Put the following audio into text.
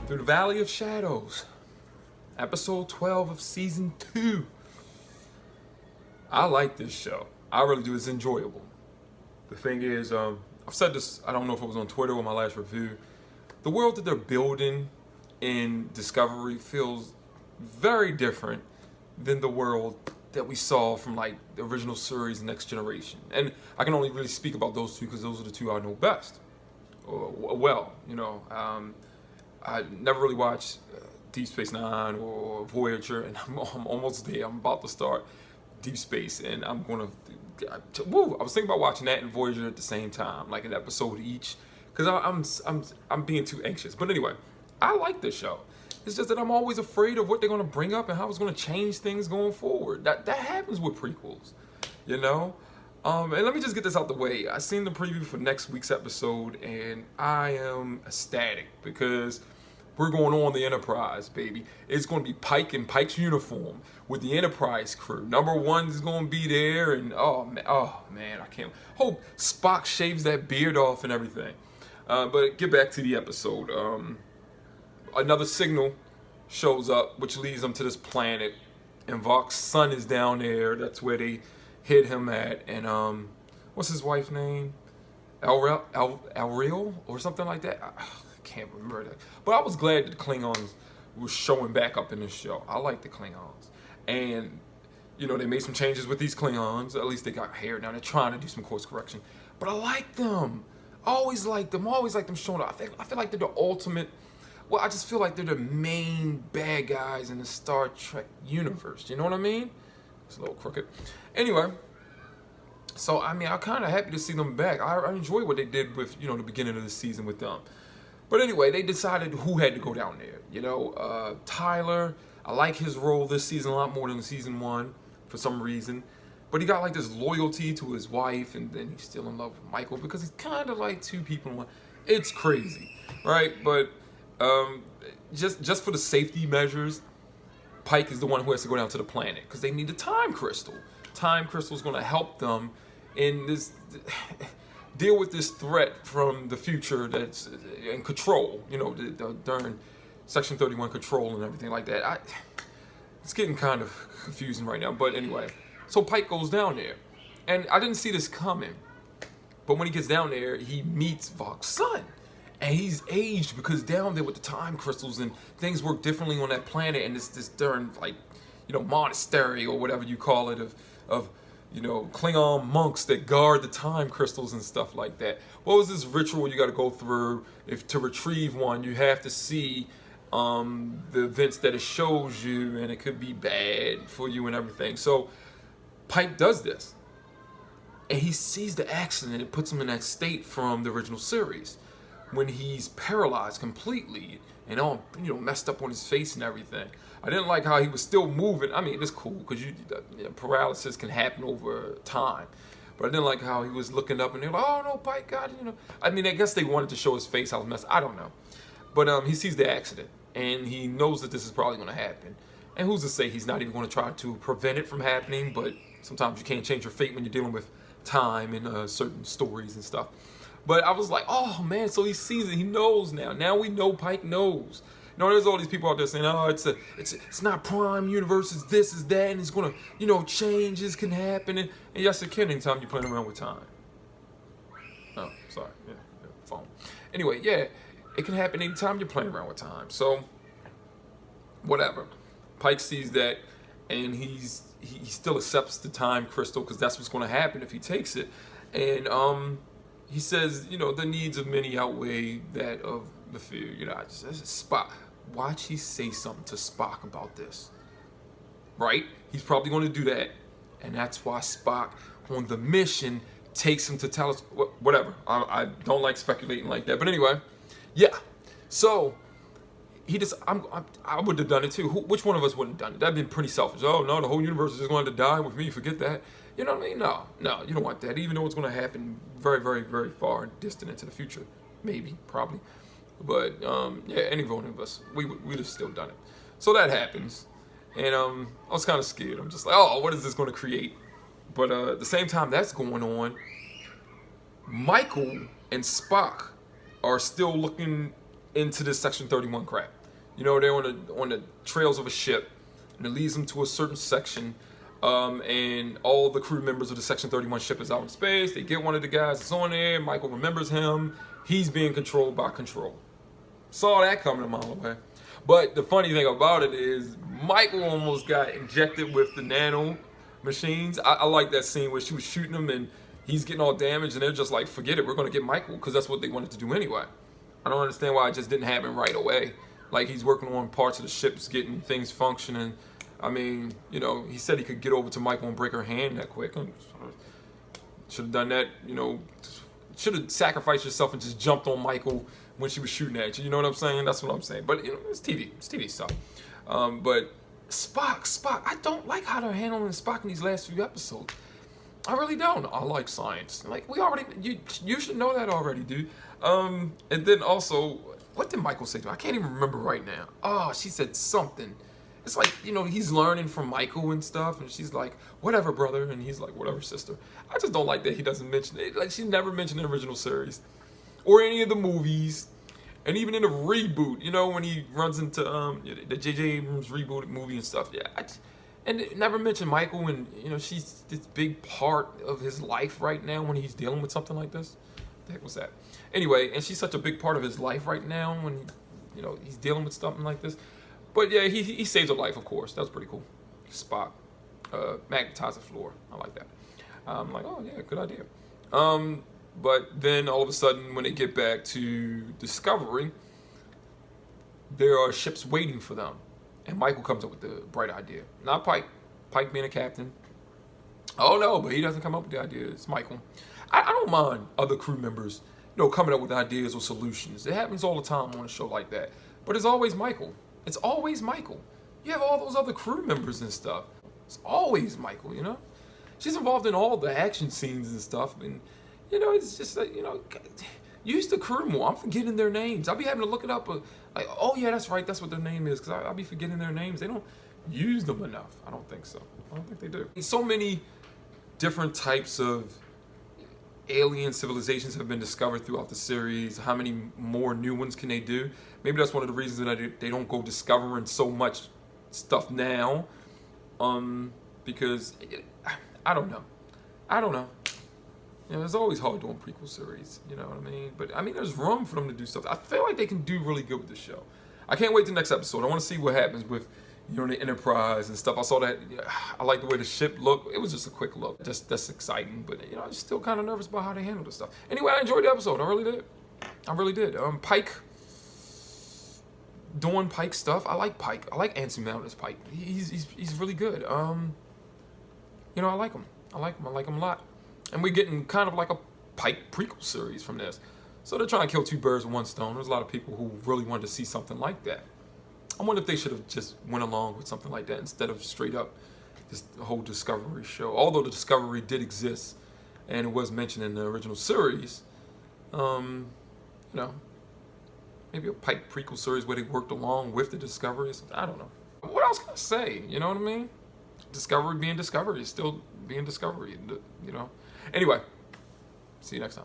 Through the Valley of Shadows, episode 12 of season 2. I like this show. I really do. It's enjoyable. The thing is, I've said this, I don't know if it was on Twitter or my last review. The world that they're building in Discovery feels very different than the world that we saw from like the original series Next Generation. And I can only really speak about those two because those are the two I know best. I never really watched Deep Space Nine or Voyager, and I'm almost there. I'm about to start Deep Space, and I'm gonna. I was thinking about watching that and Voyager at the same time, like an episode each, because I'm being too anxious. But anyway, I like this show. It's just that I'm always afraid of what they're gonna bring up and how it's gonna change things going forward. That happens with prequels, you know. And let me just get this out the way. I seen the preview for next week's episode, and I am ecstatic because we're going on the Enterprise, baby. It's going to be Pike in Pike's uniform with the Enterprise crew. Number 1 is going to be there, and oh man, I can't. Hope Spock shaves that beard off and everything. But get back to the episode. Another signal shows up, which leads them to this planet, and Voq's son is down there. That's where they hid him at, and what's his wife's name? Elreal or something like that. I can't remember that. But I was glad that the Klingons were showing back up in this show. I like the Klingons, and you know they made some changes with these Klingons. At least they got hair now. They're trying to do some course correction, but I like them. Always like them. Always like them showing up. I feel like they're the ultimate. Well, I just feel like they're the main bad guys in the Star Trek universe. You know what I mean? It's a little crooked. Anyway, so I mean, I'm kind of happy to see them back. I enjoy what they did with, you know, the beginning of the season with them. But anyway, they decided who had to go down there. You know, Tyler, I like his role this season a lot more than season 1 for some reason. But he got like this loyalty to his wife, and then he's still in love with Michael because he's kind of like two people in one. It's crazy, right? But just for the safety measures, Pike is the one who has to go down to the planet because they need a time crystal. Time crystal is going to help them in this deal with this threat from the future that's in control. You know, during Section 31 control and everything like that. It's getting kind of confusing right now. But anyway, so Pike goes down there, and I didn't see this coming. But when he gets down there, he meets Voq's son. And he's aged because down there with the time crystals and things work differently on that planet, and it's this darn, like, you know, monastery or whatever you call it of you know, Klingon monks that guard the time crystals and stuff like that. What was this ritual you got to go through? If to retrieve one, you have to see the events that it shows you, and it could be bad for you and everything. So Pike does this, and he sees the accident. It puts him in that state from the original series, when he's paralyzed completely and all, you know, messed up on his face and everything. I didn't like how he was still moving. I mean, it's cool because paralysis can happen over time. But I didn't like how he was looking up and they're like, oh no, Pike got it, you know. I mean, I guess they wanted to show his face, how messed. I don't know. But he sees the accident and he knows that this is probably going to happen. And who's to say he's not even going to try to prevent it from happening? But sometimes you can't change your fate when you're dealing with time and certain stories and stuff. But I was like, oh man, so he sees it, he knows now. Now we know Pike knows. You know, there's all these people out there saying, oh, it's not prime universe, it's this, it's that, and it's gonna, you know, changes can happen. And yes, it can anytime you're playing around with time. Oh, sorry, yeah, phone. Anyway, yeah, it can happen anytime you're playing around with time. So, whatever. Pike sees that, and he still accepts the time crystal because that's what's gonna happen if he takes it. And he says, you know, the needs of many outweigh that of the few. You know, Spock. Watch he say something to Spock about this. Right? He's probably going to do that. And that's why Spock, on the mission, takes him to tell us, whatever. I don't like speculating like that. But anyway, yeah. So, I would have done it too. Which one of us wouldn't have done it? That'd been pretty selfish. Oh, no, the whole universe is just going to die with me. Forget that. You know what I mean? No, you don't want that. Even though it's going to happen very, very, very far and distant into the future. Maybe, probably. But, yeah, any one of us, we'd have still done it. So that happens. And I was kind of scared. I'm just like, oh, what is this going to create? But at the same time that's going on, Michael and Spock are still looking into this Section 31 crap. You know, they're on the trails of a ship, and it leads them to a certain section. And all the crew members of the Section 31 ship is out in space. They get one of the guys that's on there. Michael remembers him. He's being controlled by Control. Saw that coming a mile away. But the funny thing about it is Michael almost got injected with the nano machines. I like that scene where she was shooting him and he's getting all damaged and they're just like, forget it, we're going to get Michael, because that's what they wanted to do anyway. I don't understand why it just didn't happen right away. Like, he's working on parts of the ships, getting things functioning. I mean, you know, he said he could get over to Michael and break her hand that quick. Should have done that, you know. Should have sacrificed yourself and just jumped on Michael when she was shooting at you. You know what I'm saying? That's what I'm saying. But, you know, it's TV. It's TV stuff. But Spock. I don't like how they're handling Spock in these last few episodes. I really don't. I like science. Like, we already, you should know that already, dude. And then also, what did Michael say to her? I can't even remember right now. Oh, she said something. It's like, you know, he's learning from Michael and stuff, and she's like, whatever, brother, and he's like, whatever, sister. I just don't like that he doesn't mention it. Like, she never mentioned the original series or any of the movies, and even in the reboot, you know, when he runs into the J.J. Abrams rebooted movie and stuff. Yeah, and it never mentioned Michael, and, you know, she's this big part of his life right now when he's dealing with something like this. What the heck was that? Anyway, and she's such a big part of his life right now when, you know, he's dealing with something like this. But yeah, he saves her life, of course. That was pretty cool. Spock, magnetize the floor. I like that. I'm like, oh yeah, good idea. But then all of a sudden, when they get back to Discovery, there are ships waiting for them, and Michael comes up with the bright idea. Not Pike. Pike being a captain. Oh no, but he doesn't come up with the idea. It's Michael. I don't mind other crew members, you know, coming up with ideas or solutions. It happens all the time on a show like that. But it's always Michael. It's always Michael. You have all those other crew members and stuff. It's always Michael, you know? She's involved in all the action scenes and stuff. And, you know, it's just like, you know, use the crew more. I'm forgetting their names. I'll be having to look it up. Like, oh, yeah, that's right. That's what their name is. Because I'll be forgetting their names. They don't use them enough. I don't think so. I don't think they do. So many different types of alien civilizations have been discovered throughout the series. How many more new ones can they do? Maybe that's one of the reasons that they don't go discovering so much stuff now. Because I don't know. You know, it's always hard doing prequel series. You know what I mean? But I mean, there's room for them to do stuff. I feel like they can do really good with the show. I can't wait till the next episode. I want to see what happens with, you know, the Enterprise and stuff. I saw that. I like the way the ship looked. It was just a quick look. That's exciting. But, you know, I'm still kind of nervous about how they handle this stuff. Anyway, I enjoyed the episode. I really did. Pike. Doing Pike stuff. I like Pike. I like Anson Mount as Pike. He's really good. You know, I like him. I like him a lot. And we're getting kind of like a Pike prequel series from this. So they're trying to kill two birds with one stone. There's a lot of people who really wanted to see something like that. I wonder if they should have just went along with something like that instead of straight up this whole Discovery show. Although the Discovery did exist and it was mentioned in the original series, you know, maybe a Pike prequel series where they worked along with the Discovery. I don't know. What else can I say? You know what I mean? Discovery being Discovery is still being Discovery, you know? Anyway, see you next time.